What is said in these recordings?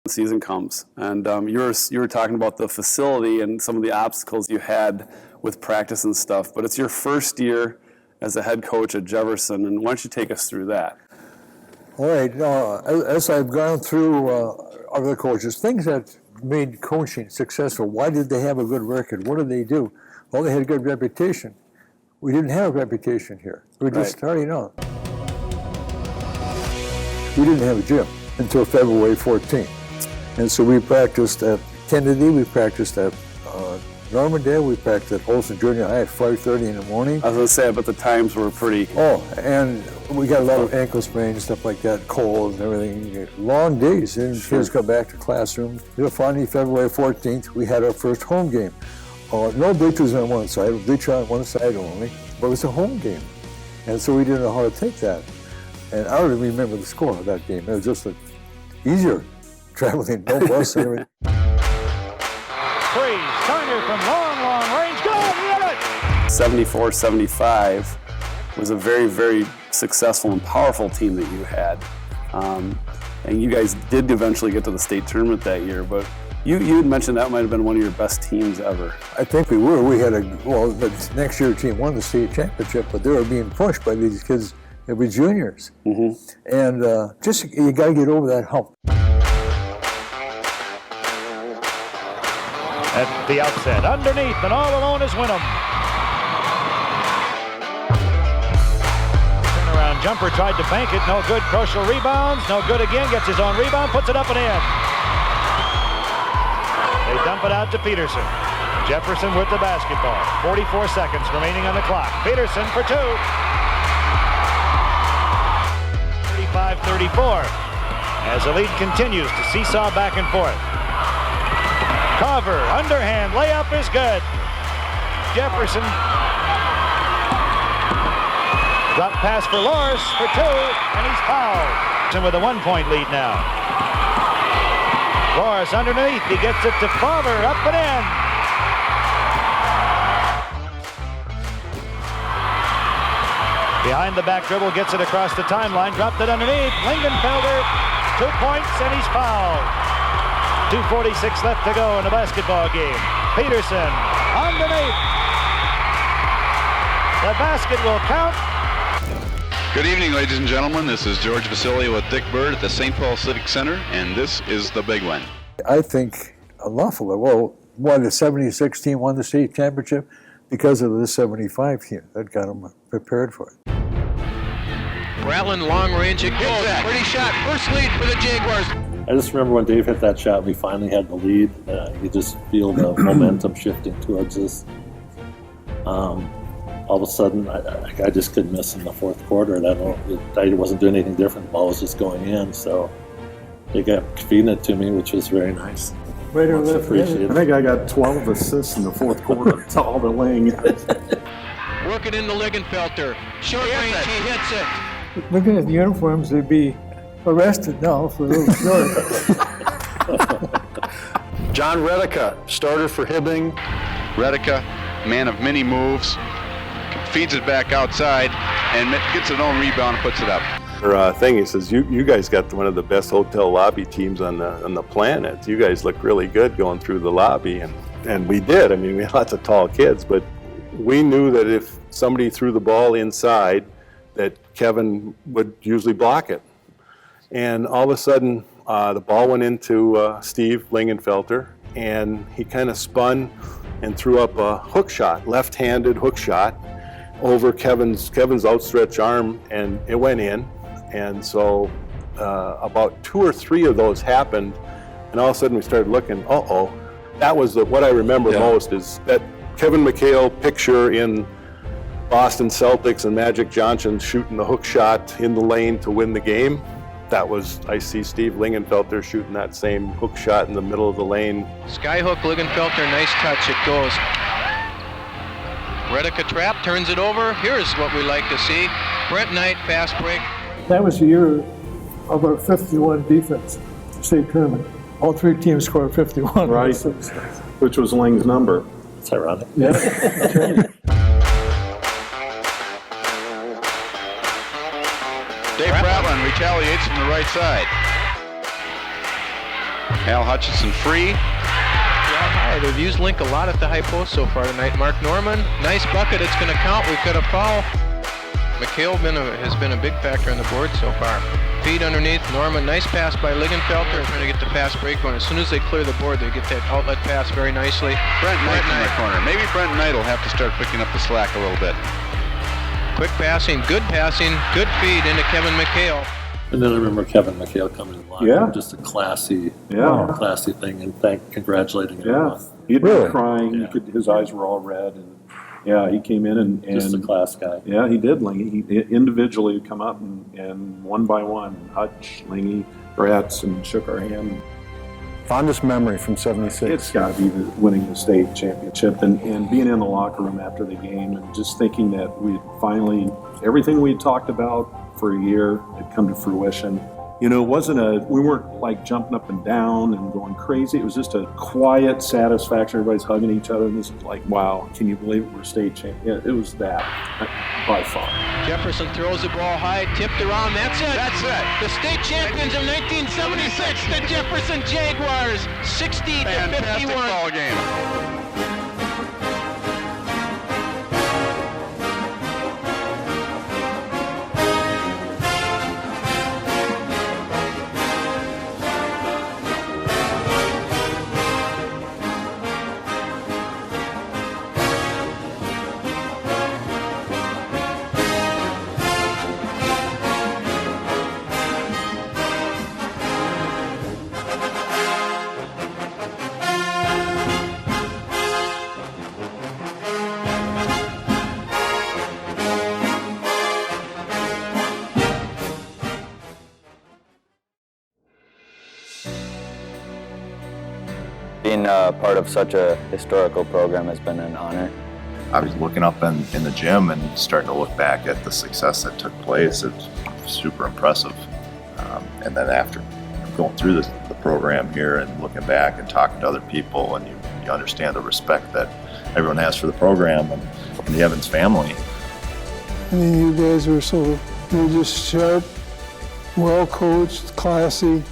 season comes. And you were talking about the facility and some of the obstacles you had with practice and stuff, but it's your first year as a head coach at Jefferson, and why don't you take us through that? All right. As I've gone through other coaches, things that made coaching successful, why did they have a good record? What did they do? Well, they had a good reputation. We didn't have a reputation here. We were just starting out. We didn't have a gym until February 14th. And so we practiced at Kennedy, we practiced at Normandale, we practiced at Olson Junior High at 5:30 in the morning. I was going to say, but the times were pretty... Oh, and we got a lot of ankle sprains and stuff like that, cold and everything. Long days, and kids come back to classrooms. Finally, February 14th, we had our first home game. No bleachers on one side, a bleacher on one side only, but it was a home game. And so we didn't know how to take that. And I don't remember the score of that game. It was just easier traveling, no bus and everything. Freeze, Turner from long range, go, hit it! 74-75 was a very, very successful and powerful team that you had. And you guys did eventually get to the state tournament that year, but you had mentioned that might have been one of your best teams ever. I think we were. We had the next year team won the state championship, but they were being pushed by these kids that were juniors. Mm-hmm. And you got to get over that hump. At the outset, underneath, and all alone is Winham. Turnaround jumper, tried to bank it, no good. Kroschel rebounds, no good again, gets his own rebound, puts it up and in. They dump it out to Peterson. Jefferson with the basketball. 44 seconds remaining on the clock. Peterson for two. 35-34 as the lead continues to seesaw back and forth. Carver, underhand, layup is good. Jefferson. Drop pass for Loris for two, and he's fouled. And with a 1-point lead now. Loris underneath, he gets it to Carver, up and in. Behind the back dribble, gets it across the timeline, dropped it underneath. Lingenfelder, 2 points, and he's fouled. 2:46 left to go in the basketball game. Peterson underneath. The basket will count. Good evening, ladies and gentlemen. This is George Vasilio with Dick Bird at the St. Paul Civic Center, and this is the big one. I think an awful lot. Well, the 76 team won the state championship because of the 75 team that got them prepared for it. Bratland long range, it goes. Pretty shot. First lead for the Jaguars. I just remember when Dave hit that shot, we finally had the lead. You just feel the momentum shifting towards us. All of a sudden, I just couldn't miss in the fourth quarter. I wasn't doing anything different. The ball was just going in, so they kept feeding it to me, which was very nice. Right or left? Appreciated. I think I got 12 assists in the fourth quarter. It's all the laying. Working in the Lingenfelter. Short range, he hits it. Looking at the uniforms, they'd be arrested now for a little short. John Redica, starter for Hibbing. Redica, man of many moves, feeds it back outside and gets an own rebound and puts it up. He says, you guys got one of the best hotel lobby teams on the planet. You guys look really good going through the lobby, and we did. I mean, we had lots of tall kids, but we knew that if somebody threw the ball inside, that Kevin would usually block it. And all of a sudden, the ball went into Steve Lingenfelter, and he kind of spun and threw up a hook shot, left-handed hook shot, over Kevin's outstretched arm, and it went in. And so about 2 or 3 of those happened, and all of a sudden we started looking, That was what I remember most, is that Kevin McHale picture in Boston Celtics and Magic Johnson shooting the hook shot in the lane to win the game. I see Steve Lingenfelter shooting that same hook shot in the middle of the lane. Skyhook, Lingenfelter, nice touch, it goes. Redica trap, turns it over. Here's what we like to see. Brent Knight, fast break. That was the year of our 51 defense, state tournament. All 3 teams scored 51. Right, which was Lang's number. It's ironic. Yeah. Dave Bratland retaliates from the right side. Al Hutchinson free. High. They've used Link a lot at the high post so far tonight. Mark Norman, nice bucket. It's going to count. We've got a foul. McHale has been a big factor on the board so far. Feed underneath. Norman, nice pass by Lingenfelter. Trying to get the fast break going. As soon as they clear the board, they get that outlet pass very nicely. Brent Knight in the corner. Maybe Brent Knight will have to start picking up the slack a little bit. Quick passing, good feed into Kevin McHale. And then I remember Kevin McHale coming in line. Yeah. Just a classy thing, and congratulating everyone. He'd Really? been crying. His eyes were all red, and he came in and Just a class guy. Yeah, he did. Lingy. He individually would come up and one by one, Hutch, Lingy, Bratz, and shook our hand. Fondest memory from '76. It's got to be winning the state championship and being in the locker room after the game and just thinking that we finally, everything we talked about for a year had come to fruition. You know, we weren't like jumping up and down and going crazy. It was just a quiet satisfaction. Everybody's hugging each other and this is like, wow, can you believe it? We're state champion? Yeah, it was that by far. Jefferson throws the ball high, tipped around. That's it. The state champions of 1976, the Jefferson Jaguars, 60 to 51. Fantastic ball game. Being part of such a historical program has been an honor. I was looking up in the gym and starting to look back at the success that took place. It's super impressive. And then after going through the program here and looking back and talking to other people, and you understand the respect that everyone has for the program and the Evans family. I mean, you guys were you're just sharp, well coached, classy,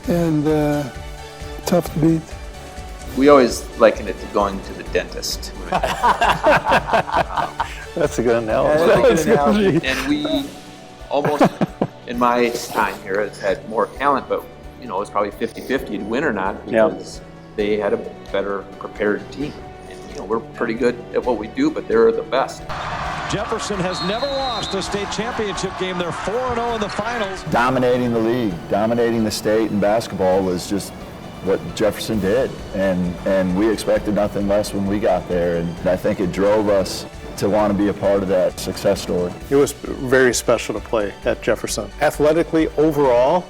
and tough to beat. We always liken it to going to the dentist. That's a good analogy. And we almost, in my time here, has had more talent, but it was probably 50-50 to win or not because they had a better prepared team. And we're pretty good at what we do, but they're the best. Jefferson has never lost a state championship game. They're 4-0 in the finals. Dominating the league, dominating the state in basketball was just what Jefferson did, and we expected nothing less when we got there, and I think it drove us to want to be a part of that success story. It was very special to play at Jefferson. Athletically, overall,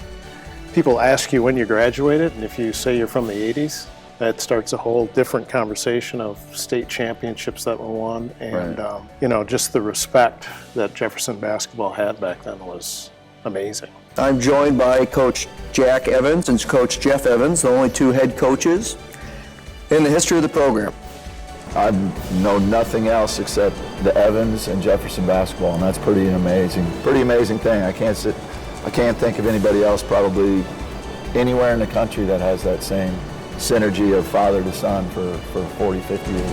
people ask you when you graduated, and if you say you're from the 80s, that starts a whole different conversation of state championships that were won, and just the respect that Jefferson basketball had back then was amazing. I'm joined by Coach Jack Evans and Coach Jeff Evans, the only two head coaches in the history of the program. I know nothing else except the Evans and Jefferson basketball, and that's pretty amazing thing. I can't think of anybody else probably anywhere in the country that has that same synergy of father to son for 40, 50 years.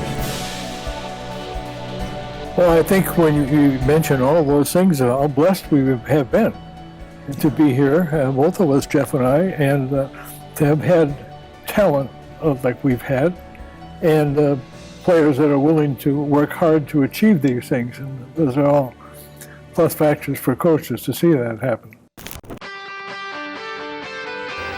Well, I think when you mention all those things, how blessed we have been to be here, both of us, Jeff and I, and to have had talent like we've had, and players that are willing to work hard to achieve these things. And those are all plus factors for coaches to see that happen.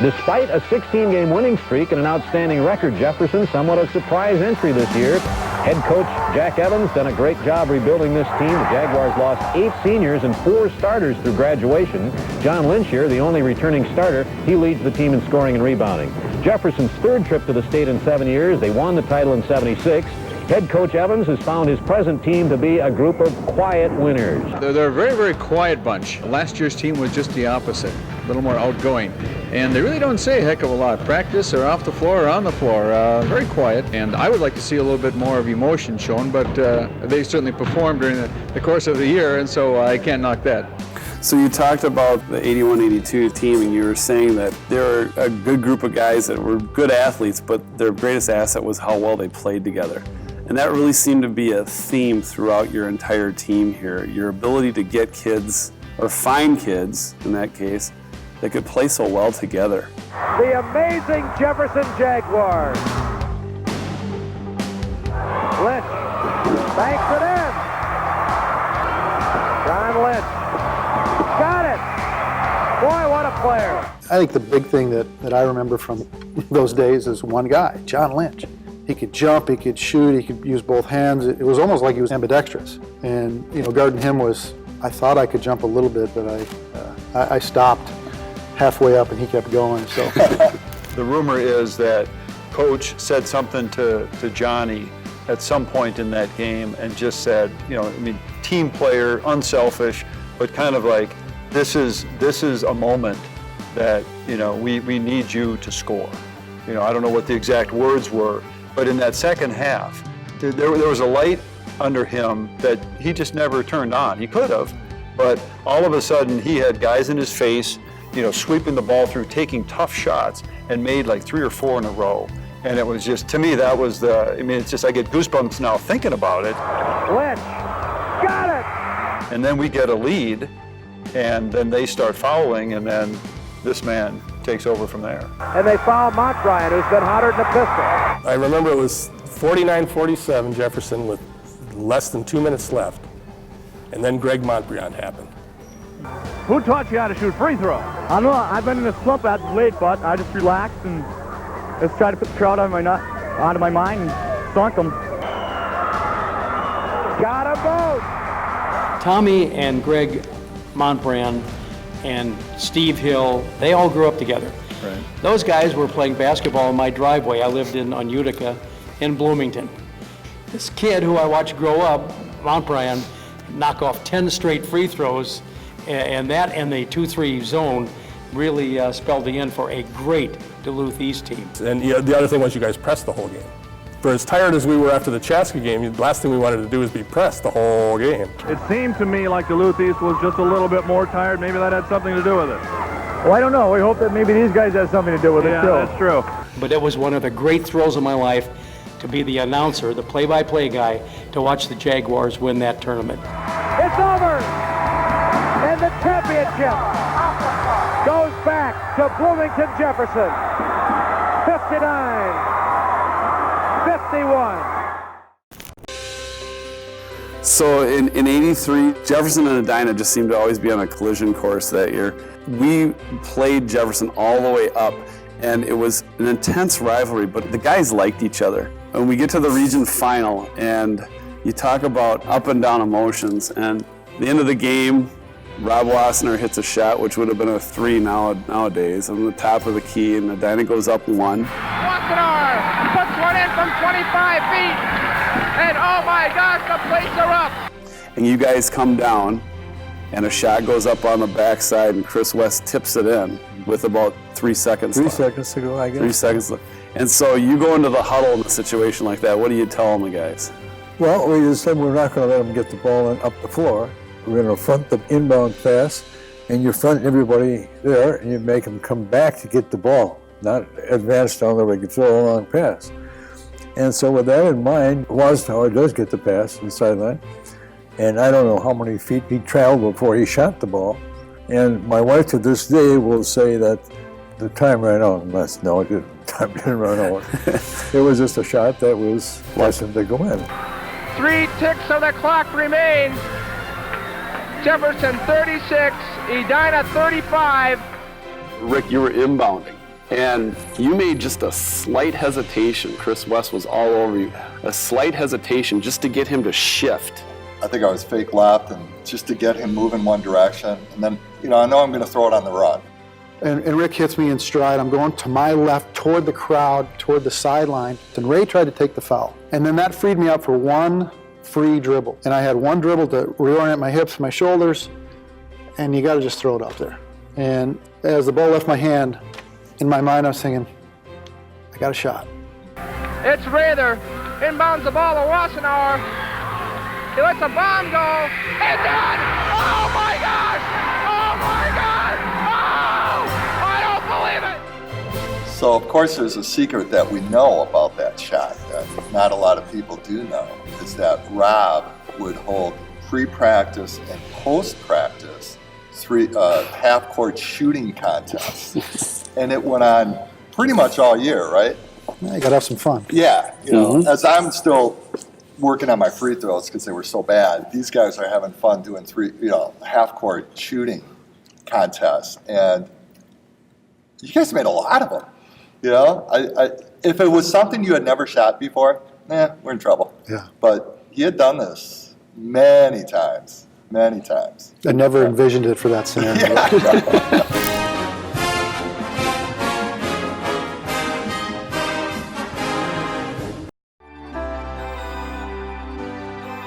Despite a 16-game winning streak and an outstanding record, Jefferson somewhat a surprise entry this year. Head coach Jack Evans done a great job rebuilding this team. The Jaguars lost 8 seniors and 4 starters through graduation. John Lynch here, the only returning starter, he leads the team in scoring and rebounding. Jefferson's 3rd trip to the state in 7 years. They won the title in '76. Head coach Evans has found his present team to be a group of quiet winners. They're a very, very quiet bunch. Last year's team was just the opposite, a little more outgoing. And they really don't say a heck of a lot. Practice or off the floor or on the floor, very quiet. And I would like to see a little bit more of emotion shown, but they certainly performed during the course of the year, and so I can't knock that. So you talked about the 81-82 team, and you were saying that they were a good group of guys that were good athletes, but their greatest asset was how well they played together. And that really seemed to be a theme throughout your entire team here, your ability to get kids, or find kids, in that case, that could play so well together. The amazing Jefferson Jaguars. Lynch banks it in. John Lynch got it. Boy, what a player. I think the big thing that I remember from those days is one guy, John Lynch. He could jump, he could shoot, he could use both hands. It was almost like he was ambidextrous. And, guarding him was, I thought I could jump a little bit, but I stopped halfway up and he kept going. So the rumor is that Coach said something to Johnny at some point in that game and just said, team player, unselfish, but kind of like, this is a moment that, we need you to score. I don't know what the exact words were, but in that second half, there was a light under him that he just never turned on. He could have, but all of a sudden he had guys in his face, sweeping the ball through, taking tough shots, and made like 3 or 4 in a row. And it was just, to me, that was it's just, I get goosebumps now thinking about it. Lynch, got it! And then we get a lead, and then they start fouling, and then this man takes over from there. And they foul Montbryan, who's been hotter than a pistol. I remember it was 49-47 Jefferson with less than 2 minutes left. And then Greg Montbryan happened. Who taught you how to shoot free throws? I don't know. I've been in a slump at late, but I just relaxed and just tried to put the crowd out of my mind and sunk them. Got them both! Tommy and Greg Montbryan and Steve Hill, they all grew up together. Right. Those guys were playing basketball in my driveway. I lived on Utica in Bloomington. This kid who I watched grow up, Montbryan, knock off 10 straight free throws, and that and the 2-3 zone really spelled the end for a great Duluth East team. And the other thing was you guys pressed the whole game. For as tired as we were after the Chaska game, the last thing we wanted to do was be pressed the whole game. It seemed to me like Duluth East was just a little bit more tired. Maybe that had something to do with it. Well, I don't know. We hope that maybe these guys had something to do with it, too. Yeah, that's true. But it was one of the great thrills of my life to be the announcer, the play-by-play guy, to watch the Jaguars win that tournament. It's over! And the championship goes back to Bloomington Jefferson. 59-51. So in 83, Jefferson and Edina just seemed to always be on a collision course that year. We played Jefferson all the way up, and it was an intense rivalry, but the guys liked each other. And we get to the region final, and you talk about up and down emotions, and at the end of the game, Rob Wassner hits a shot, which would have been a 3 nowadays, on the top of the key, and Edina goes up 1. Wassner puts one in from 25 feet, and oh my gosh, the plates are up. And you guys come down, and a shot goes up on the backside, and Chris West tips it in with about 3 seconds left. 3 seconds to go, I guess. 3 seconds left. And so you go into the huddle in a situation like that. What do you tell them, the guys? Well, we just said we're not going to let them get the ball up the floor. We're going to front the inbound pass, and you front everybody there, and you make them come back to get the ball, not advance down there where you can throw a long pass. And so with that in mind, Wasner does get the pass on the sideline. And I don't know how many feet he traveled before he shot the ball. And my wife to this day will say that the time ran out. No, it didn't. Time didn't run out. It was just a shot that was destined to go in. 3 ticks of the clock remains. Jefferson 36, Edina 35. Rick, you were inbounding, and you made just a slight hesitation. Chris West was all over you. A slight hesitation just to get him to shift. I think I was fake lapped, and just to get him moving one direction. And then, I know I'm going to throw it on the run. And Rick hits me in stride. I'm going to my left toward the crowd, toward the sideline. And Ray tried to take the foul. And then that freed me up for one free dribble. And I had one dribble to reorient my hips, my shoulders, and you got to just throw it up there. And as the ball left my hand, in my mind I was thinking, I got a shot. It's Rather, inbounds the ball to Wassenaar. He lets a bomb go, and done! Oh my gosh! So, of course, there's a secret that we know about that shot that not a lot of people do know, is that Rob would hold pre-practice and post-practice half-court shooting contests. And it went on pretty much all year, right? Yeah, you got to have some fun. Yeah. You know, as I'm still working on my free throws because they were so bad, these guys are having fun doing half-court shooting contests. And you guys made a lot of them. You know, if it was something you had never shot before, we're in trouble. Yeah. But he had done this many times. I never envisioned it for that scenario.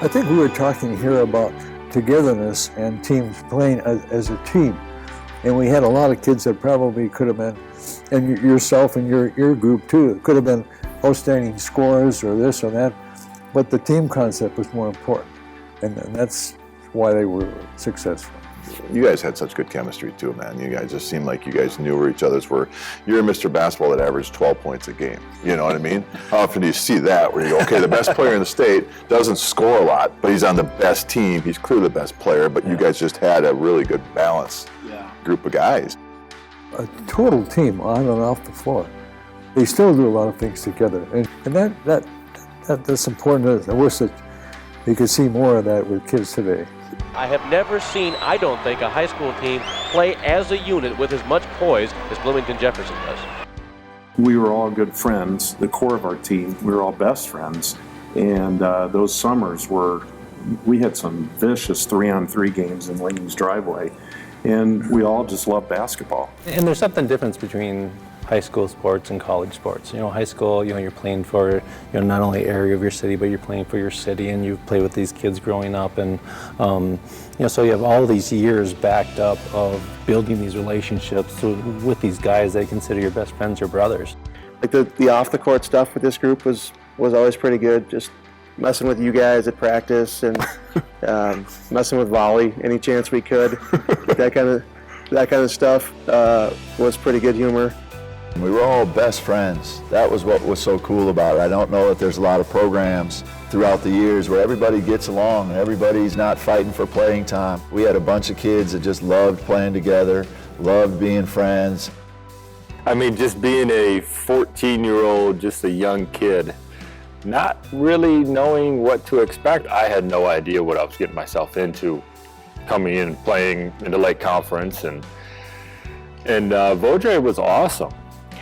I think we were talking here about togetherness and teams playing as a team. And we had a lot of kids that probably could have been, and yourself and your group too, could have been outstanding scorers or this or that, but the team concept was more important. And that's why they were successful. You guys had such good chemistry too, man. You guys just seemed like you guys knew where each other's were. You're Mr. Basketball that averaged 12 points a game. You know what I mean? How often do you see that where you go, okay, the best player in the state doesn't score a lot, but he's on the best team. He's clearly the best player, but you guys just had a really good balance group of guys. A total team on and off the floor. They still do a lot of things together. And that's important. I wish that you could see more of that with kids today. I have never seen, I don't think, a high school team play as a unit with as much poise as Bloomington Jefferson does. We were all good friends, the core of our team. We were all best friends. And those summers we had some vicious 3-on-3 games in Laney's driveway. And we all just love basketball. And there's something different between high school sports and college sports. You know, high school, you're playing for, not only area of your city, but you're playing for your city, and you play with these kids growing up, and so you have all these years backed up of building these relationships with these guys that you consider your best friends or brothers. Like the off the court stuff with this group was always pretty good. Just messing with you guys at practice and messing with volley any chance we could. that kind of stuff was pretty good humor. We were all best friends. That was what was so cool about it. I don't know that there's a lot of programs throughout the years where everybody gets along and everybody's not fighting for playing time. We had a bunch of kids that just loved playing together, loved being friends. I mean, just being a 14-year-old, just a young kid, not really knowing what to expect. I had no idea what I was getting myself into coming in and playing in the Lake Conference, and Vodre was awesome.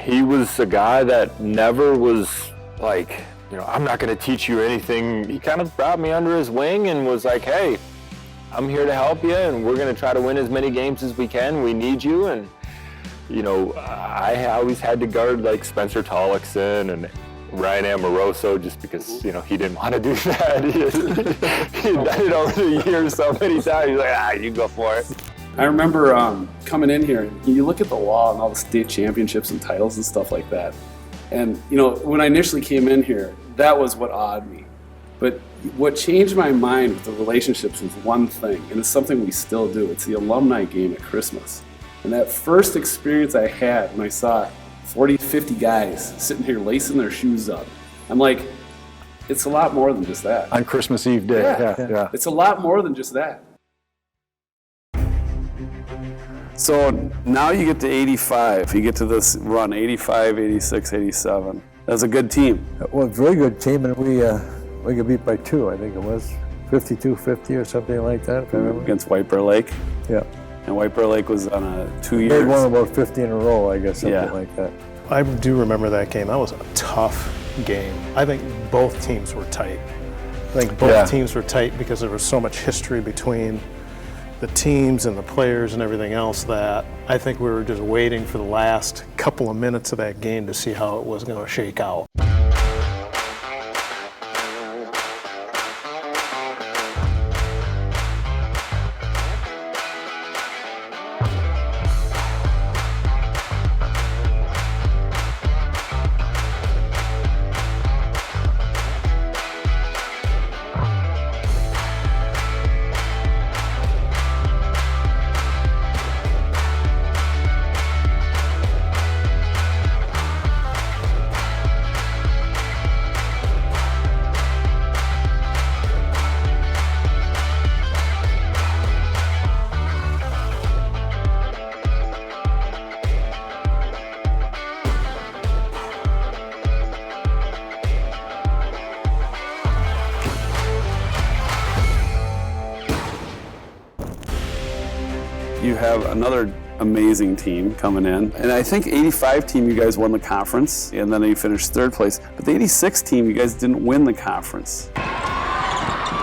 He was a guy that never was like, I'm not going to teach you anything. He kind of brought me under his wing and was like, hey, I'm here to help you, and we're going to try to win as many games as we can. We need you. And I always had to guard like Spencer Tollickson and Ryan Amoroso just because, he didn't want to do that. He'd done it over the years so many times. He's like, you go for it. I remember coming in here, you look at the wall and all the state championships and titles and stuff like that. And, when I initially came in here, that was what awed me. But what changed my mind with the relationships was one thing, and it's something we still do. It's the alumni game at Christmas. And that first experience I had when I saw 40, 50 guys sitting here lacing their shoes up, I'm like, it's a lot more than just that. On Christmas Eve day, yeah. It's a lot more than just that. So now you get to 85. You get to this run, 85, 86, 87. That's a good team. Well, a very good team, and we got beat by 2, I think it was. 52-50 or something like that, if I remember. Against White Bear Lake? Yeah. And White Bear Lake was on a 2 years. They won about 50 in a row, I guess, something like that. I do remember that game. That was a tough game. I think both teams were tight. Teams were tight because there was so much history between the teams and the players and everything else that I think we were just waiting for the last couple of minutes of that game to see how it was going to shake out. You have another amazing team coming in. And I think 85 team, you guys won the conference, and then you finished third place. But the 86 team, you guys didn't win the conference.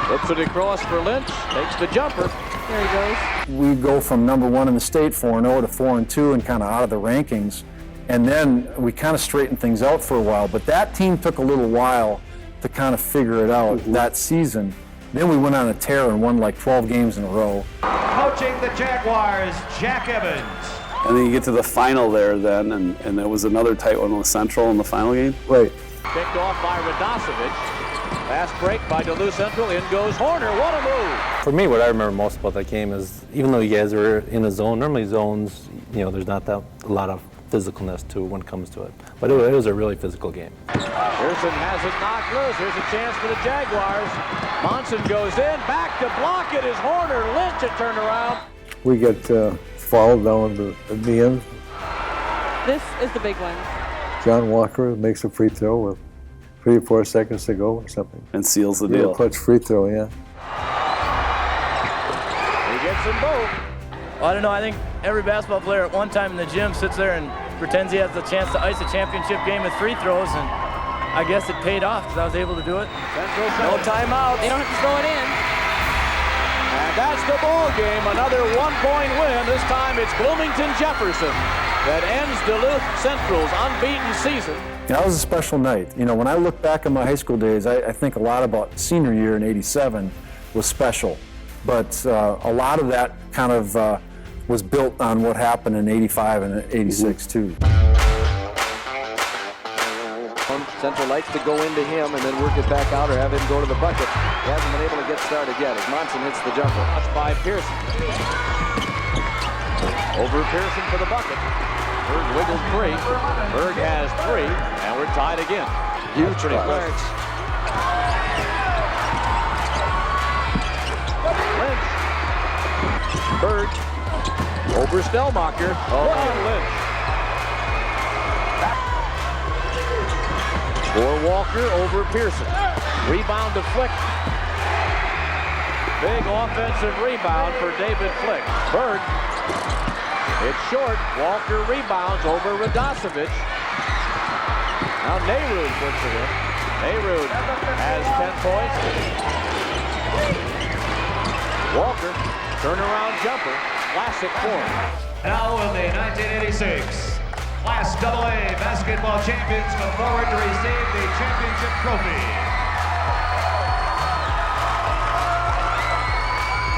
Flips it across for Lynch, takes the jumper. There he goes. We go from number 1 in the state, 4-0, to 4-2, and kind of out of the rankings. And then we kind of straightened things out for a while. But that team took a little while to kind of figure it out that season. Then we went on a tear and won like 12 games in a row. Coaching the Jaguars, Jack Evans. And then you get to the final there then, and there was another tight one with Central in the final game. Right. Picked off by Radosevich. Fast break by Duluth Central. In goes Horner. What a move. For me, what I remember most about that game is, even though you guys were in a zone, normally zones, there's not a lot of physicalness to when it comes to it. But it was a really physical game. Pearson has it knocked loose. Here's a chance for the Jaguars. Monson goes in. Back to block it is Horner. Lynch it turned around. We get fouled down at the end. This is the big one. John Walker makes a free throw with 3 or 4 seconds to go or something. And seals the deal. Clutch free throw, yeah. He gets them both. Well, I don't know. I think every basketball player at one time in the gym sits there and pretends he has the chance to ice a championship game with free throws, and I guess it paid off because I was able to do it. No timeout. They don't have to throw it in. And that's the ball game. Another 1-point win. This time it's Bloomington Jefferson that ends Duluth Central's unbeaten season. That was a special night. When I look back at my high school days, I think a lot about senior year in '87 was special. But a lot of that kind of was built on what happened in '85 and '86 too. Central likes to go into him and then work it back out or have him go to the bucket. He hasn't been able to get started yet as Monson hits the jumper. That's by Pearson. Over Pearson for the bucket. Berg wiggles free. Berg has 3, and we're tied again. Huge Lynch. Berg over Stellmacher. Oh, Lynch. For Walker over Pearson. Rebound to Flick. Big offensive rebound for David Flick. Berg. It's short. Walker rebounds over Radosevich. Now Nehrude puts it in. Nehrude has 10 points. Walker, turnaround jumper, classic form. Now in the 1986 Class AA basketball champions come forward to receive the championship trophy.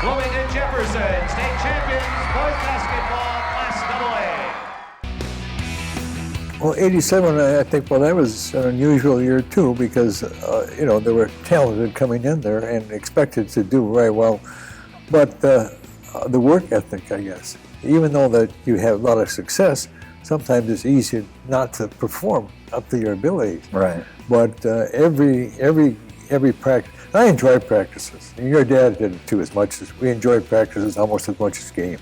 Bloomington Jefferson, state champions, boys basketball, Class AA. Well, '87, I think, that was an unusual year too, because there were talented coming in there and expected to do very well. But the work ethic, I guess, even though that you have a lot of success, sometimes it's easier not to perform up to your abilities. Right. But every practice, I enjoy practices. And your dad did it too, as much as we enjoyed practices almost as much as game.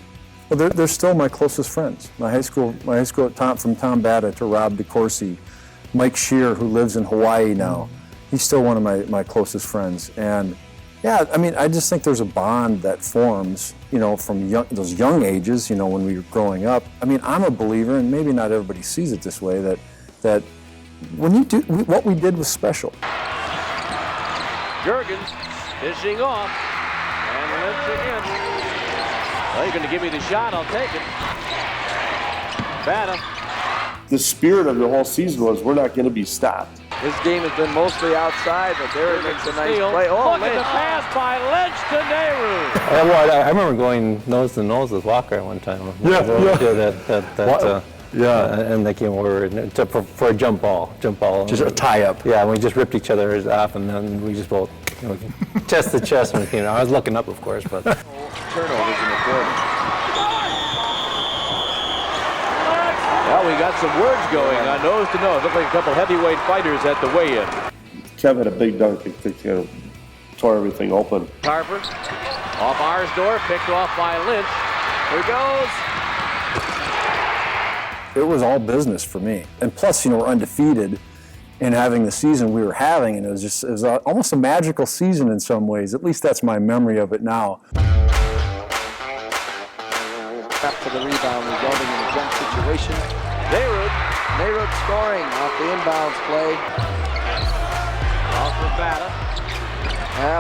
Well, they're still my closest friends. My high school from Tom Batta to Rob DeCourcy, Mike Shear, who lives in Hawaii now. He's still one of my closest friends. And yeah, I just think there's a bond that forms, from those young ages, when we were growing up. I'm a believer, and maybe not everybody sees it this way, that when you do, what we did was special. Jurgens dishing off, and Lynch again. Well, you're going to give me the shot, I'll take it. Batta. The spirit of the whole season was we're not going to be stopped. His game has been mostly outside, but there he makes a nice play. Oh, look at the pass by Lynch to Nehru. I remember going nose to nose with Walker at one time. Yeah. And they came over for a jump ball. Just a tie-up. Yeah, and we just ripped each other off, and then we just both chest to chest. And I was looking up, of course, but turnovers in the quarter. Well, we got some words going on nose to nose. Looked like a couple heavyweight fighters at the weigh-in. Kev had a big dunk. He tore everything open. Carver off Arsdorf, picked off by Lynch. Here goes. It was all business for me. And plus, we're undefeated in having the season we were having, and it was almost a magical season in some ways. At least that's my memory of it now. for the rebound, resulting in a jump situation. Nayrud scoring off the inbounds play. Off for Bata.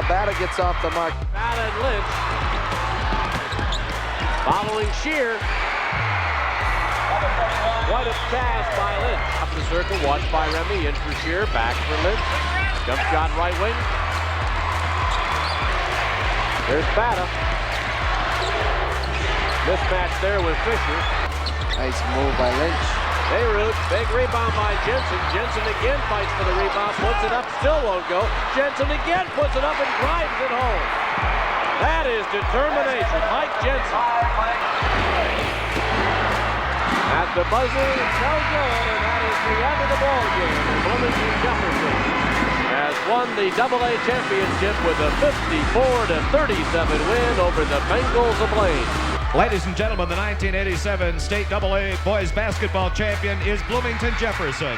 Bata gets off the mark. Bata and Lynch. Following Shear. What a pass by Lynch. Up the circle, watched by Remy. In for Shear, back for Lynch. Jump shot right wing. There's Bata. Mismatch there with Fisher. Nice move by Lynch. Nayrud, big rebound by Jensen. Jensen again fights for the rebound, puts it up, still won't go. Jensen again puts it up and drives it home. That is determination. Mike Jensen. At the buzzer, it's no good, and that is the end of the ball game. Bloomington Jefferson has won the AA championship with a 54-37 win over the Bengals of Blaine. Ladies and gentlemen, the 1987 State AA Boys Basketball Champion is Bloomington Jefferson.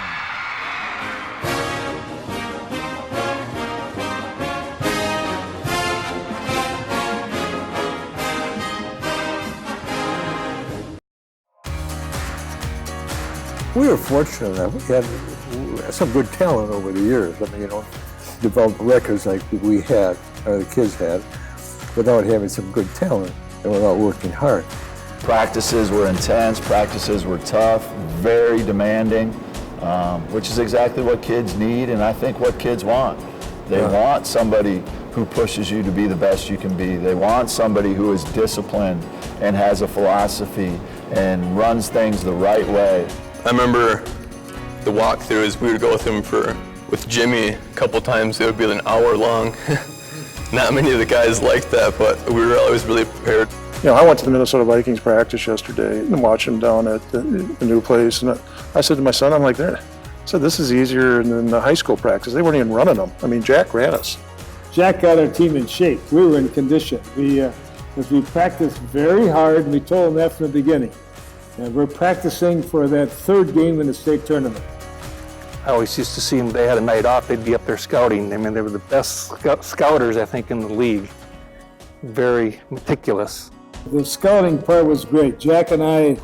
We were fortunate that we had some good talent over the years. I mean, developed records like we had, or the kids had, without having some good talent and without working hard. Practices were intense, practices were tough, very demanding, which is exactly what kids need and I think what kids want. They want somebody who pushes you to be the best you can be. They want somebody who is disciplined and has a philosophy and runs things the right way. I remember the walkthroughs, we would go with Jimmy a couple times. It would be an hour long. Not many of the guys liked that, but we were always really prepared. I went to the Minnesota Vikings practice yesterday and watched them down at the new place. And I said to my son, I'm like, this is easier than the high school practice. They weren't even running them. I mean, Jack ran us. Jack got our team in shape. We were in condition. We practiced very hard, and we told them that from the beginning. And we're practicing for that third game in the state tournament. I always used to see them, they had a night off, they'd be up there scouting. I mean, they were the best scouters, I think, in the league. Very meticulous. The scouting part was great. Jack and I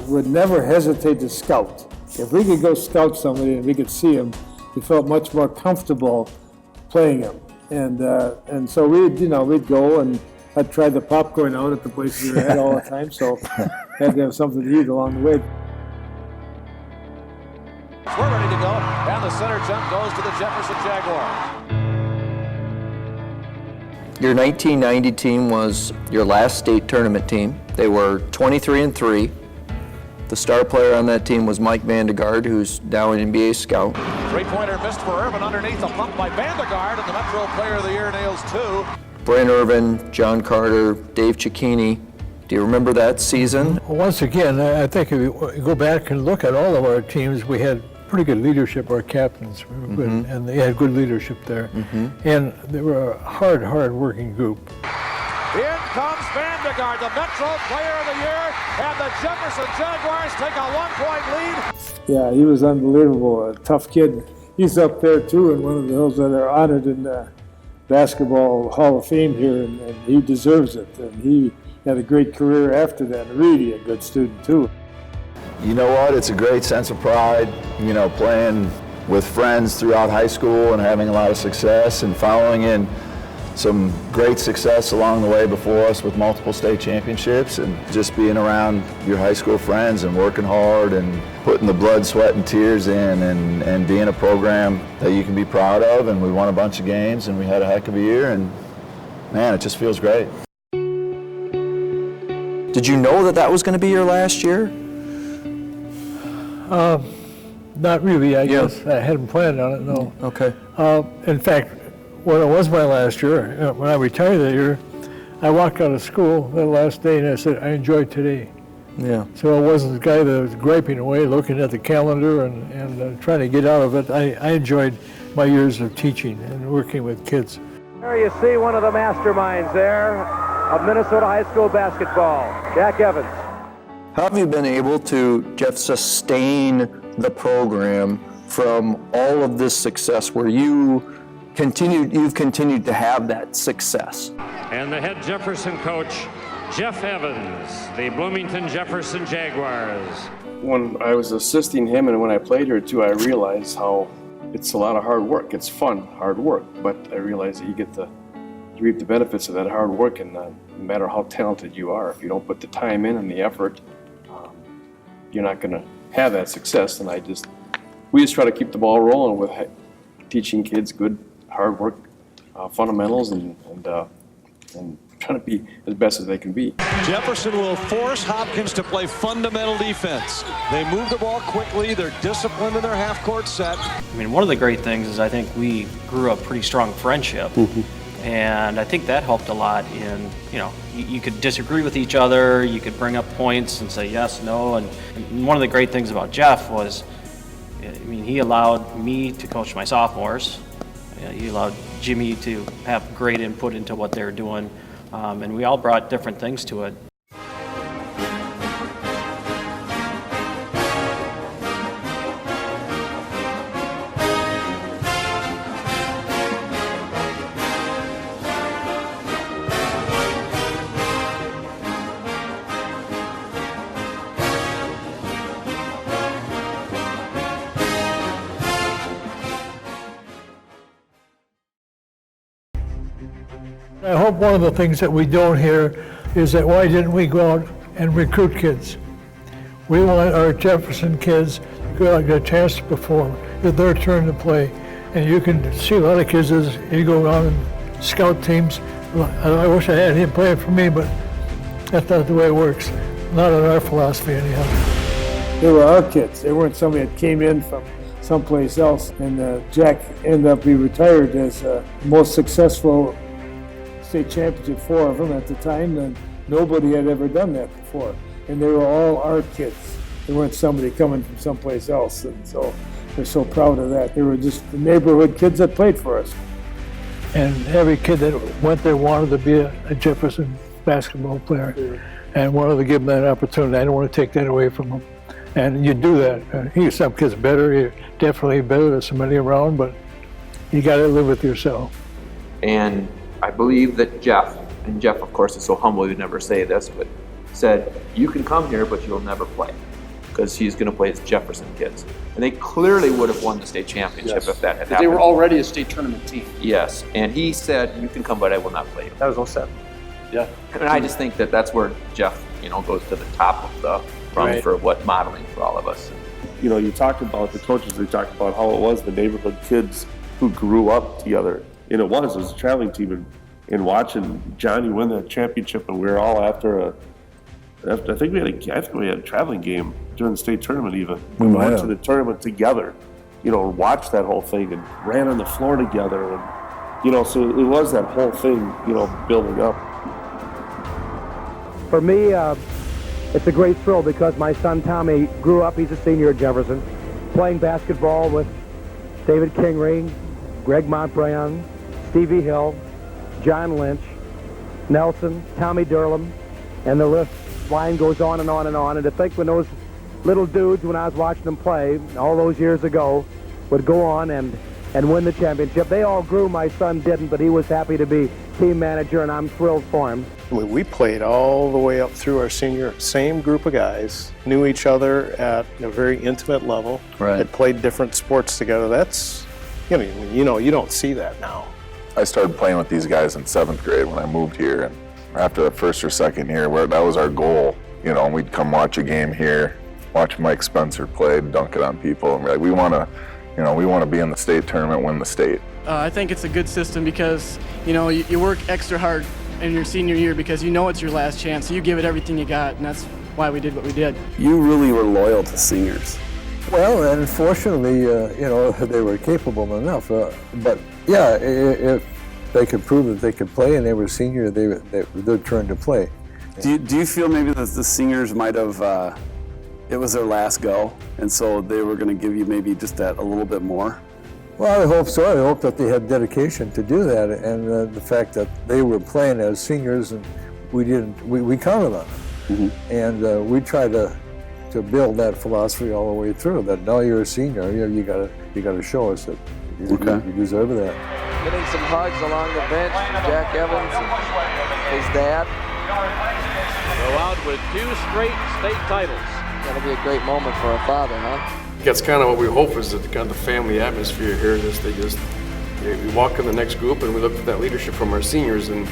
would never hesitate to scout. If we could go scout somebody and we could see him, we felt much more comfortable playing him. And so we'd go, and I'd try the popcorn out at the places we were at all the time, so had to have something to eat along the way. We're ready to go, and the center jump goes to the Jefferson Jaguars. Your 1990 team was your last state tournament team. They were 23-3. The star player on that team was Mike Vandegaard, who's now an NBA scout. Three-pointer missed for Irvin underneath, a pump by Vandegaard, and the Metro Player of the Year nails two. Brian Irvin, John Carter, Dave Cicchini. Do you remember that season? Once again, I think if you go back and look at all of our teams, we had pretty good leadership. Our captains were good, and they had good leadership there. And they were a hard working group. In comes Vandegaard, the Metro Player of the Year, and the Jefferson Jaguars take a 1-point lead. Yeah, he was unbelievable, a tough kid. He's up there too, and one of those that are honored in the Basketball Hall of Fame here, and he deserves it. And he had a great career after that, really a good student too. You know what, it's a great sense of pride, playing with friends throughout high school and having a lot of success and following in some great success along the way before us with multiple state championships, and just being around your high school friends and working hard and putting the blood, sweat, and tears in, and being a program that you can be proud of. And we won a bunch of games and we had a heck of a year, and man, it just feels great. Did you know that was going to be your last year? Not really, I guess. I hadn't planned on it, no. Okay. In fact, when it was my last year, when I retired that year, I walked out of school that last day and I said, I enjoyed today. Yeah. So I wasn't the guy that was griping away, looking at the calendar and trying to get out of it. I enjoyed my years of teaching and working with kids. There you see one of the masterminds there of Minnesota high school basketball, Jack Evans. How have you been able to, Jeff, sustain the program from all of this success where you've continued to have that success? And the head Jefferson coach Jeff Evans, the Bloomington Jefferson Jaguars. When I was assisting him and when I played here too, I realized how it's a lot of hard work. It's fun, hard work, but I realized that you get to reap the benefits of that hard work, and no matter how talented you are, if you don't put the time in and the effort, you're not going to have that success. And we just try to keep the ball rolling with teaching kids good hard work fundamentals and trying to be as best as they can be. Jefferson will force Hopkins to play fundamental defense. They move the ball quickly. They're disciplined in their half-court set. I mean, one of the great things is I think we grew a pretty strong friendship. And I think that helped a lot in, you could disagree with each other, you could bring up points and say yes, no. And one of the great things about Jeff was, he allowed me to coach my sophomores. He allowed Jimmy to have great input into what they're doing. And we all brought different things to it. I hope one of the things that we don't hear is that why didn't we go out and recruit kids? We want our Jefferson kids to get a chance to perform. It's their turn to play. And you can see a lot of kids as you go around and scout teams. I wish I had him playing for me, but that's not the way it works. Not in our philosophy anyhow. They were our kids. They weren't somebody that came in from someplace else. And Jack ended up being retired as the most successful state championship, 4 of them at the time, and nobody had ever done that before. And they were all our kids. They weren't somebody coming from someplace else, and so we're so proud of that. They were just the neighborhood kids that played for us. And every kid that went there wanted to be a Jefferson basketball player and wanted to give them that opportunity. I don't want to take that away from them. And you do that. Some kids better, you're definitely better than somebody around, but you got to live with yourself. And I believe that Jeff, and Jeff of course is so humble he would never say this, but said, you can come here but you'll never play, because he's going to play his Jefferson kids. And they clearly would have won the state championship if that had happened. They were already a state tournament team. Yes, and he said, you can come but I will not play you. That was 07. Yeah. And I just think that that's where Jeff, goes to the top of the rung for what modeling for all of us. You talked about the coaches, they talked about how it was the neighborhood kids who grew up together. And it was a traveling team, and watching Johnny win that championship, and we were all after I think we had a traveling game during the state tournament even. We went to the tournament together, watched that whole thing and ran on the floor together, and so it was that whole thing, building up. For me, it's a great thrill because my son Tommy grew up, he's a senior at Jefferson, playing basketball with David Kingery, Greg Montbryan, Stevie Hill, John Lynch, Nelson, Tommy Durlam, and the line goes on and on and on. And to think when those little dudes, when I was watching them play all those years ago, would go on and win the championship. They all grew, my son didn't, but he was happy to be team manager, and I'm thrilled for him. We played all the way up through our senior, same group of guys, knew each other at a very intimate level, had played different sports together. That's, you don't see that now. I started playing with these guys in 7th grade when I moved here, and after the first or second year, that was our goal. And we'd come watch a game here, watch Mike Spencer play, dunk it on people, and we're like, we want to be in the state tournament, win the state. I think it's a good system because you work extra hard in your senior year because it's your last chance, so you give it everything you got, and that's why we did what we did. You really were loyal to seniors. Well, and fortunately, they were capable enough. But yeah, if they could prove that they could play and they were senior, their turn to play. Do you feel maybe that the seniors might have, it was their last go, and so they were going to give you maybe just that a little bit more? Well, I hope so. I hope that they had dedication to do that, and the fact that they were playing as seniors, and we counted on it, and we tried to build that philosophy all the way through. That now you're a senior, you got to show us that you deserve that. Getting some hugs along the bench from Jack Evans and his dad. Go out with 2 straight state titles. That'll be a great moment for a father, huh? That's kind of what we hope is that kind of the family atmosphere here. We walk in the next group and we look for that leadership from our seniors, and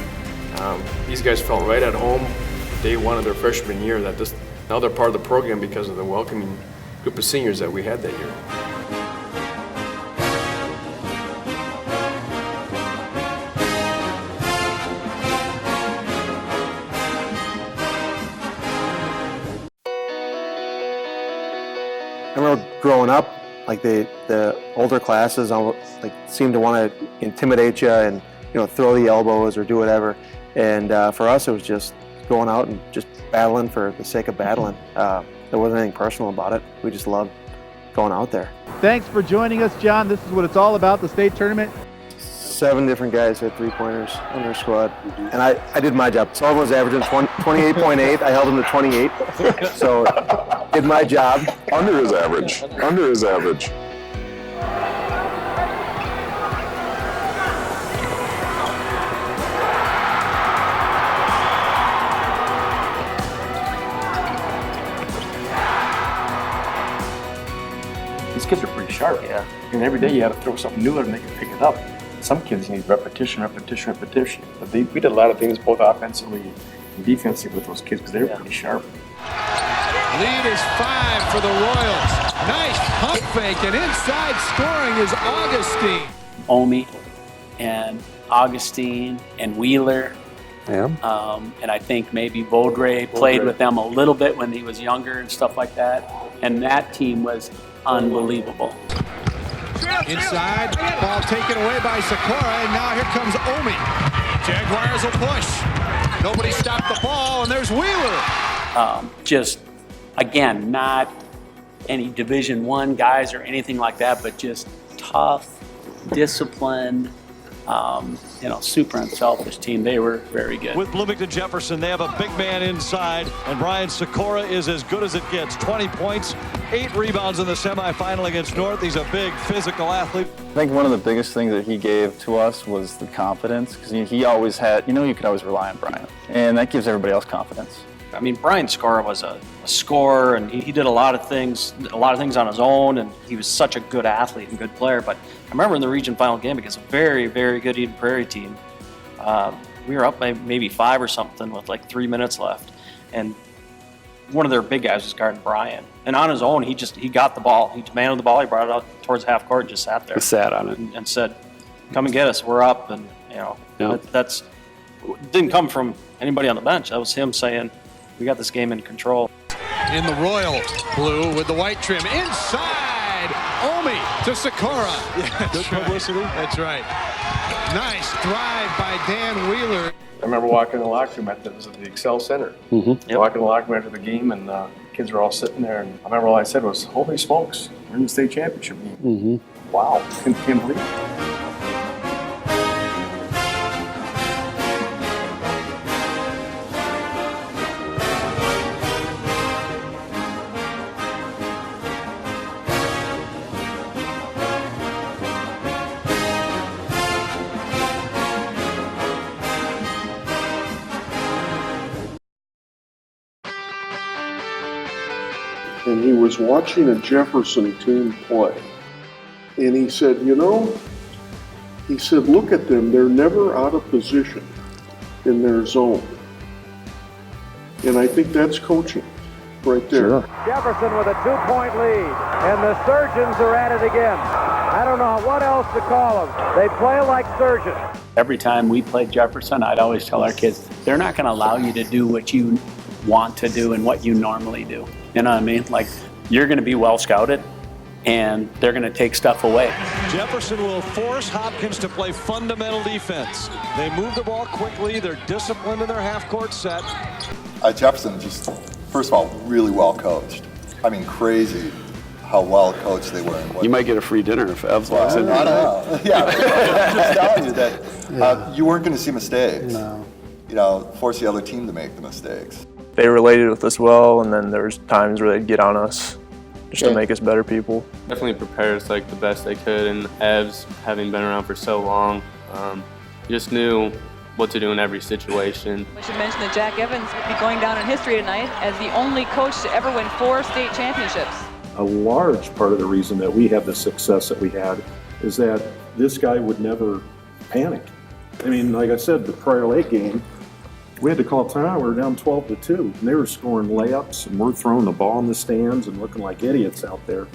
these guys felt right at home day one of their freshman year. Now they're part of the program because of the welcoming group of seniors that we had that year. I remember growing up, like the older classes seemed to want to intimidate you and throw the elbows or do whatever. And for us, it was just going out and just battling for the sake of battling. There wasn't anything personal about it. We just loved going out there. Thanks for joining us, John. This is what it's all about, the state tournament. 7 different guys hit 3-pointers on their squad, and I did my job. Sullivan was averaging 28.8. I held him to 28, so did my job. Under his average. Under his average. These kids are pretty sharp. Yeah. And every day you have to throw something new at them, they can pick it up. Some kids need repetition. But we did a lot of things both offensively and defensively with those kids because they were pretty sharp. Lead is 5 for the Royals. Nice pump fake, and inside scoring is Augustine. Omi and Augustine and Wheeler. Yeah. And I think maybe Vaudreuil played with them a little bit when he was younger and stuff like that. And that team was unbelievable. Inside, ball taken away by Sakura, and now here comes Omi. Jaguars will push. Nobody stopped the ball, and there's Wheeler. Just, again, not any Division I guys or anything like that, but just tough, disciplined, super unselfish team. They were very good. With Bloomington Jefferson, they have a big man inside, and Brian Sakura is as good as it gets. 20 points, 8 rebounds in the semifinal against North. He's a big physical athlete. I think one of the biggest things that he gave to us was the confidence, because he always had, you could always rely on Brian, and that gives everybody else confidence. I mean, Brian Sakura was a scorer, and he did a lot of things on his own, and he was such a good athlete and good player. But I remember in the region final game against a very, very good Eden Prairie team, we were up by maybe 5 or something with like 3 minutes left, and one of their big guys was guarding Brian. And on his own, he got the ball. He demanded the ball. He brought it out towards half court, just sat there. Just sat on it. And said, come and get us. We're up. And, that's didn't come from anybody on the bench. That was him saying, we got this game in control. In the royal blue with the white trim. Inside, Omi to Sakura. Yeah, good publicity. That's right. Nice drive by Dan Wheeler. I remember walking in the locker room at the Excel Center. Mm-hmm. Walking in the locker room after the game, and kids were all sitting there. And I remember all I said was, "Holy smokes, we're in the state championship game!" Mm-hmm. Wow, can't believe it. And he was watching a Jefferson team play. And he said, look at them, they're never out of position in their zone. And I think that's coaching right there. Sure. Jefferson with a 2-point lead, and the Surgeons are at it again. I don't know what else to call them. They play like Surgeons. Every time we played Jefferson, I'd always tell our kids, they're not going to allow you to do what you want to do and what you normally do. You know what I mean? Like, you're going to be well scouted, and they're going to take stuff away. Jefferson will force Hopkins to play fundamental defense. They move the ball quickly. They're disciplined in their half-court set. Jefferson just, first of all, really well coached. I mean, crazy how well coached they were. You might get a free dinner if Evs walks in. I don't know. Yeah, I'm just telling you that you weren't going to see mistakes. No. Force the other team to make the mistakes. They related with us well, and then there was times where they'd get on us just to make us better people. Definitely prepared us like the best they could, and Evs, having been around for so long, just knew what to do in every situation. I should mention that Jack Evans would be going down in history tonight as the only coach to ever win 4 state championships. A large part of the reason that we had the success that we had is that this guy would never panic. I mean, like I said, the Prior Lake game, we had to call timeout. We were down 12-2, and they were scoring layups, and we're throwing the ball in the stands and looking like idiots out there.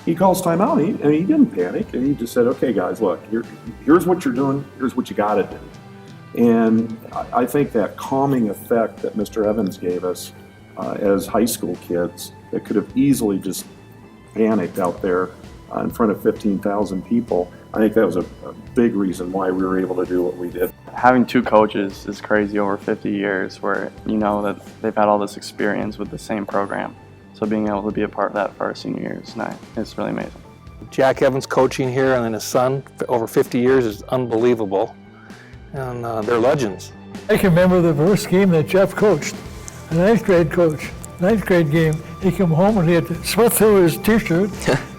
He calls timeout, and he didn't panic, and he just said, okay, guys, look, here's what you're doing, here's what you got to do. And I think that calming effect that Mr. Evans gave us as high school kids that could have easily just panicked out there in front of 15,000 people, I think that was a big reason why we were able to do what we did. Having 2 coaches is crazy over 50 years where you know that they've had all this experience with the same program. So being able to be a part of that for our senior year is nice. It's really amazing. Jack Evans coaching here and then his son for over 50 years is unbelievable. And they're legends. I can remember the first game that Jeff coached, a 9th grade coach, 9th grade game. He came home and he had sweat through his t-shirt.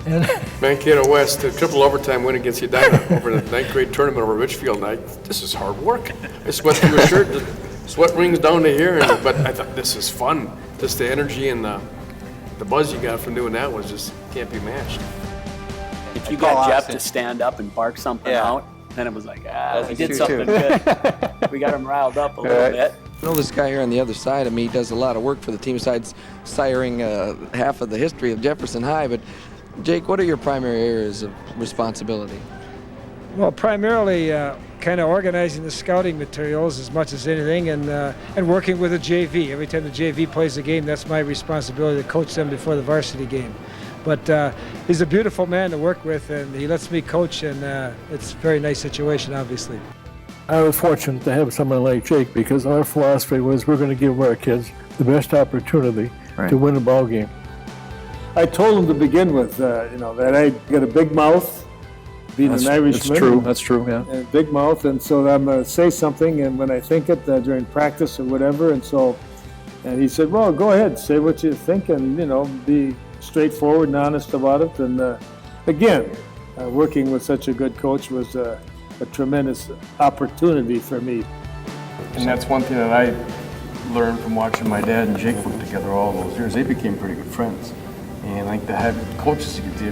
And Mankato West, a triple overtime win against Edina over the 9th grade tournament over Richfield night. This is hard work. I sweat through a shirt, the sweat rings down to here, but I thought this is fun. Just the energy and the buzz you got from doing that was just can't be matched. If you got Jeff to stand up and bark something out, then it was like, we did something good. We got him riled up a little bit. I know this guy here on the other side of me does a lot of work for the team besides siring half of the history of Jefferson High, but Jake, what are your primary areas of responsibility? Well, primarily kind of organizing the scouting materials as much as anything, and working with the JV. Every time the JV plays a game, that's my responsibility to coach them before the varsity game. But he's a beautiful man to work with, and he lets me coach, and it's a very nice situation, obviously. I was fortunate to have someone like Jake because our philosophy was we're going to give our kids the best opportunity to win a ball game. I told him to begin with, that I got a big mouth, being an Irishman. That's true, yeah. And a big mouth, and so I'm going to say something, and when I think it during practice or whatever, and he said, well, go ahead, say what you think, and, be straightforward and honest about it. And again, working with such a good coach was a tremendous opportunity for me. And that's one thing that I learned from watching my dad and Jake work together all those years. They became pretty good friends. And like the head coaches, if you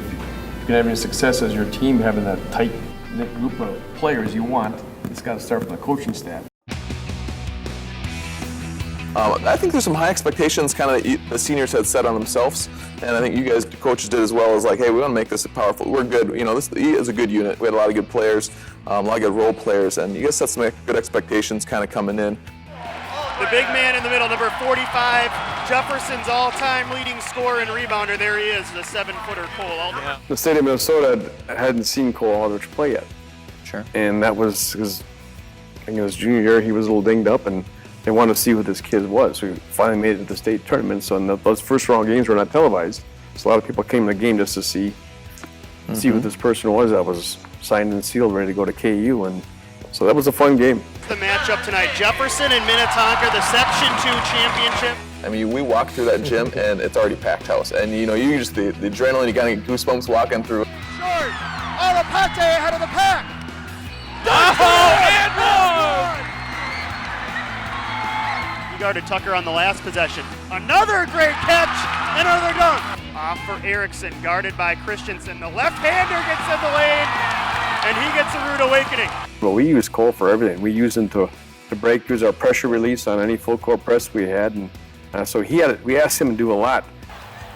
can have any success as your team, having that tight-knit group of players you want, it's got to start from the coaching staff. I think there's some high expectations kind of the seniors had set on themselves, and I think you guys, coaches, did as well as like, hey, we want to make this powerful. We're good. This is a good unit. We had a lot of good players, a lot of good role players, and you guys set some good expectations kind of coming in. The big man in the middle, number 45, Jefferson's all-time leading scorer and rebounder. There he is, the 7-footer Cole Aldrich. The state of Minnesota hadn't seen Cole Aldrich play yet. Sure. And that was his junior year. He was a little dinged up, and they wanted to see what this kid was. So he finally made it to the state tournament. So those first round games were not televised. So a lot of people came to the game just to see what this person was that was signed and sealed, ready to go to KU. And so that was a fun game. The matchup tonight, Jefferson and Minnetonka, the Section 2 championship. I mean, we walk through that gym and it's already packed house. And you just, the adrenaline, you kind of get goosebumps walking through. Short, Arapate ahead of the pack. And one! He guarded Tucker on the last possession. Another great catch, another dunk. Off for Erickson, guarded by Christensen. The left-hander gets in the lane, and he gets a rude awakening. Well, we use Cole for everything. We use him to break through our pressure release on any full court press we had, and so we asked him to do a lot.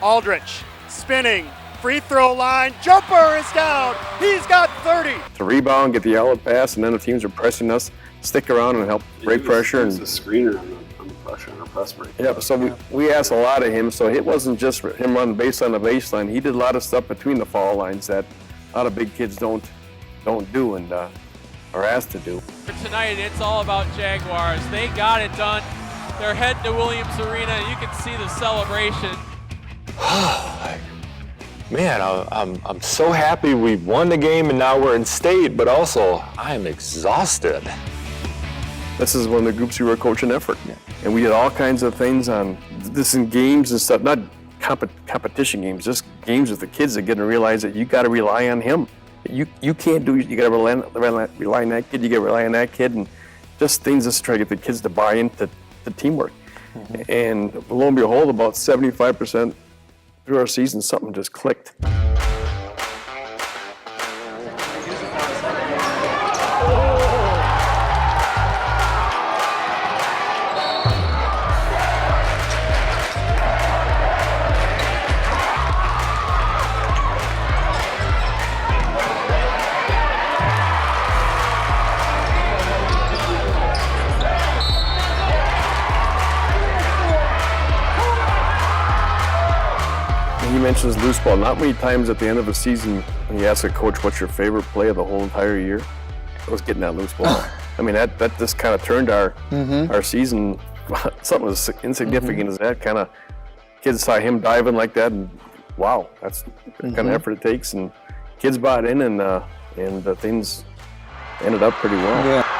Aldrich spinning, free throw line, jumper is down. He's got 30. To rebound, get the outlet pass, and then the teams are pressing us, stick around and help break pressure. And the screener on the pressure on our press break. Yeah, so we asked a lot of him. So it wasn't just him running baseline to baseline. He did a lot of stuff between the foul lines that a lot of big kids don't do and are asked to do. For tonight, it's all about Jaguars. They got it done. They're heading to Williams Arena. You can see the celebration. Man, I'm so happy we won the game and now we're in state, but also I'm exhausted. This is one of the groups we were coaching effort. And we did all kinds of things on this in games and stuff, not competition games, just games with the kids that get to realize that you got to rely on him. You can't do it. You got to rely on that kid. You got to rely on that kid, and just things just to try to get the kids to buy into the teamwork. And lo and behold, about 75% through our season, something just clicked. He mentions loose ball. Not many times at the end of a season when you ask a coach what's your favorite play of the whole entire year, it was getting that loose ball. I mean, that just kind of turned our season. Something as insignificant as that, kind of kids saw him diving like that, and wow, that's the kind of effort it takes. And kids bought in, and the things ended up pretty well. Yeah.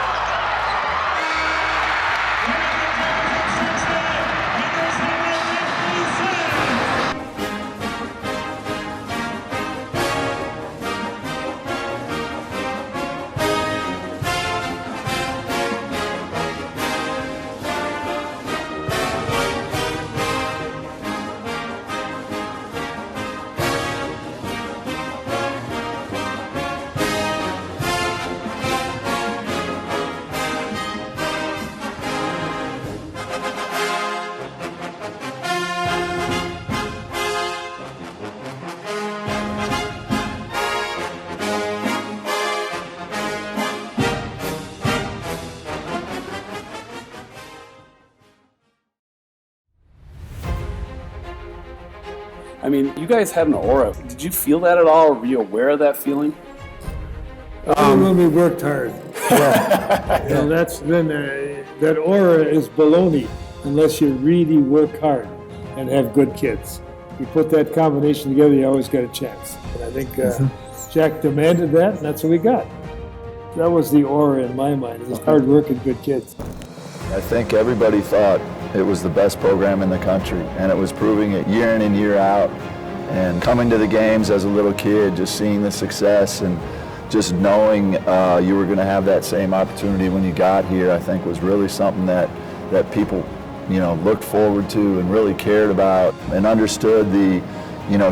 I mean, you guys had an aura. Did you feel that at all? Were you aware of that feeling? When we worked hard. And that aura is baloney unless you really work hard and have good kids. You put that combination together, you always got a chance. And I think Jack demanded that, and that's what we got. That was the aura in my mind. It was hard work and good kids. I think everybody thought it was the best program in the country, and it was proving it year in and year out. And coming to the games as a little kid, just seeing the success and just knowing you were going to have that same opportunity when you got here, I think was really something that people, looked forward to and really cared about, and understood the,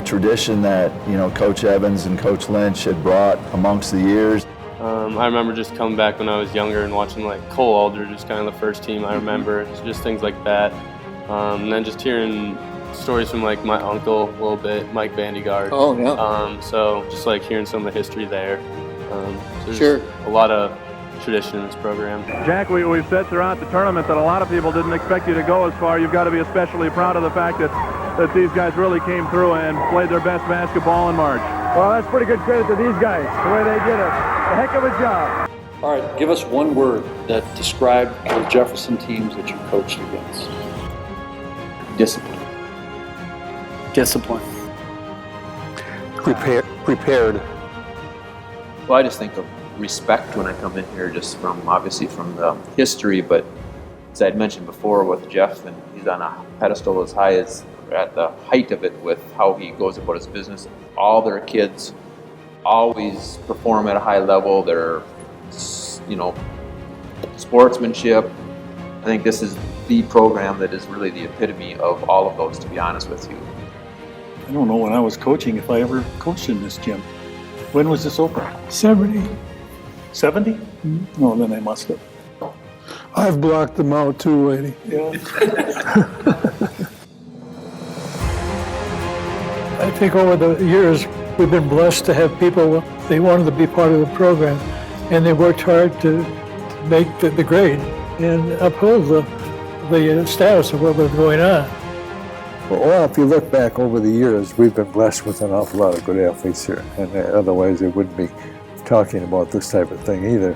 tradition that, Coach Evans and Coach Lynch had brought amongst the years. I remember just coming back when I was younger and watching like Cole Aldridge, just kind of the first team I remember, just things like that. And then just hearing stories from like my uncle a little bit, Mike Vandegaard. Oh, yeah. So just like hearing some of the history there. So Sure. A lot of tradition in this program. Jack, we've said throughout the tournament that a lot of people didn't expect you to go as far. You've got to be especially proud of the fact that these guys really came through and played their best basketball in March. Well, that's pretty good credit to these guys, the way they did a heck of a job. All right, give us one word that described the Jefferson teams that you coached against. Discipline. Discipline. Prepared. Well, I just think of respect when I come in here, just obviously from the history, but as I had mentioned before with Jeff, and he's on a pedestal as high as, at the height of it with how he goes about his business. All their kids always perform at a high level. Their, sportsmanship. I think this is the program that is really the epitome of all of those, to be honest with you. I don't know when I was coaching if I ever coached in this gym. When was this open? 70. 70? No, then I must have. I've blocked them out too, lady. Yeah. I think over the years, we've been blessed to have people, they wanted to be part of the program, and they worked hard to make the grade and uphold the status of what was going on. Well, if you look back over the years, we've been blessed with an awful lot of good athletes here, and otherwise they wouldn't be talking about this type of thing either.